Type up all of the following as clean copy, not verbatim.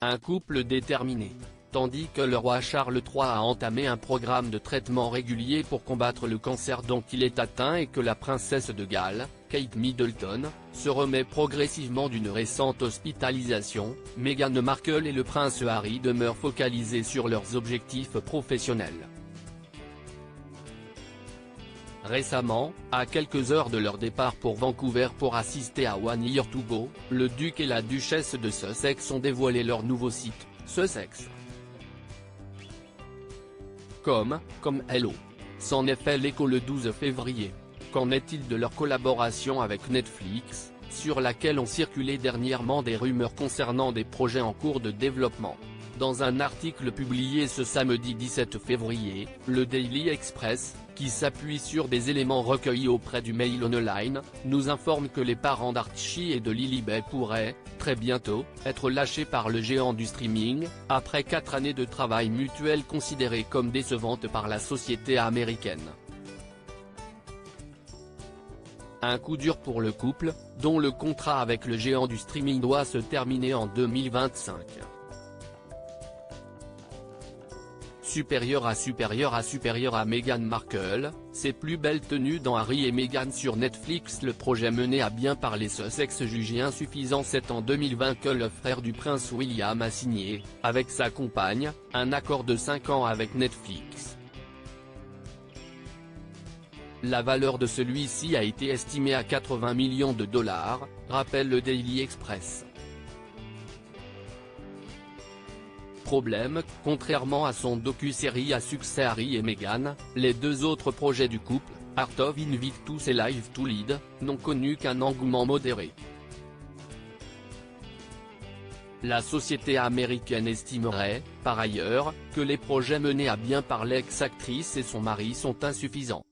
Un couple déterminé. Tandis que le roi Charles III a entamé un programme de traitement régulier pour combattre le cancer dont il est atteint et que la princesse de Galles, Kate Middleton, se remet progressivement d'une récente hospitalisation, Meghan Markle et le prince Harry demeurent focalisés sur leurs objectifs professionnels. Récemment, à quelques heures de leur départ pour Vancouver pour assister à One Year to Go, le duc et la duchesse de Sussex ont dévoilé leur nouveau site, Sussex. Comme Hello. S'en est fait l'écho le 12 février. Qu'en est-il de leur collaboration avec Netflix, sur laquelle ont circulé dernièrement des rumeurs concernant des projets en cours de développement? Dans un article publié ce samedi 17 février, le Daily Express, qui s'appuie sur des éléments recueillis auprès du Mail Online, nous informe que les parents d'Archie et de Lilibet pourraient, très bientôt, être lâchés par le géant du streaming, après 4 années de travail mutuel considérées comme décevantes par la société américaine. Un coup dur pour le couple, dont le contrat avec le géant du streaming doit se terminer en 2025. Supérieur à Meghan Markle, ses plus belles tenues dans Harry et Meghan sur Netflix. Le projet mené à bien par les Sussex jugé insuffisant. C'est en 2020 que le frère du prince William a signé, avec sa compagne, un accord de 5 ans avec Netflix. La valeur de celui-ci a été estimée à 80 millions de dollars, rappelle le Daily Express. Problème, contrairement à son docu-série à succès Harry et Meghan, les deux autres projets du couple, Art of Invictus et Live to Lead, n'ont connu qu'un engouement modéré. La société américaine estimerait, par ailleurs, que les projets menés à bien par l'ex-actrice et son mari sont insuffisants.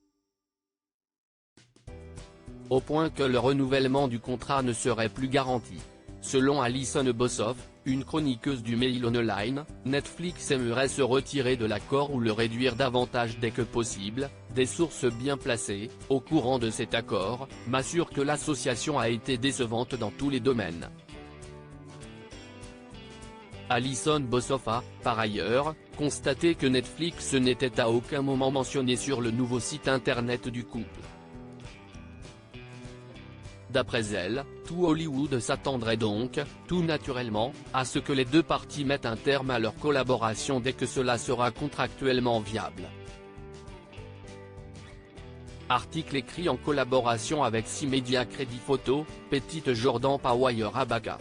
Au point que le renouvellement du contrat ne serait plus garanti. Selon Alison Bossoff, une chroniqueuse du Mail Online, Netflix aimerait se retirer de l'accord ou le réduire davantage dès que possible. Des sources bien placées, au courant de cet accord, m'assurent que l'association a été décevante dans tous les domaines. Alison Bossoff a, par ailleurs, constaté que Netflix n'était à aucun moment mentionné sur le nouveau site internet du couple. D'après elle, tout Hollywood s'attendrait donc, tout naturellement, à ce que les deux parties mettent un terme à leur collaboration dès que cela sera contractuellement viable. Article écrit en collaboration avec 6 médias Crédit Photo, Petite Jordan Power Abaca.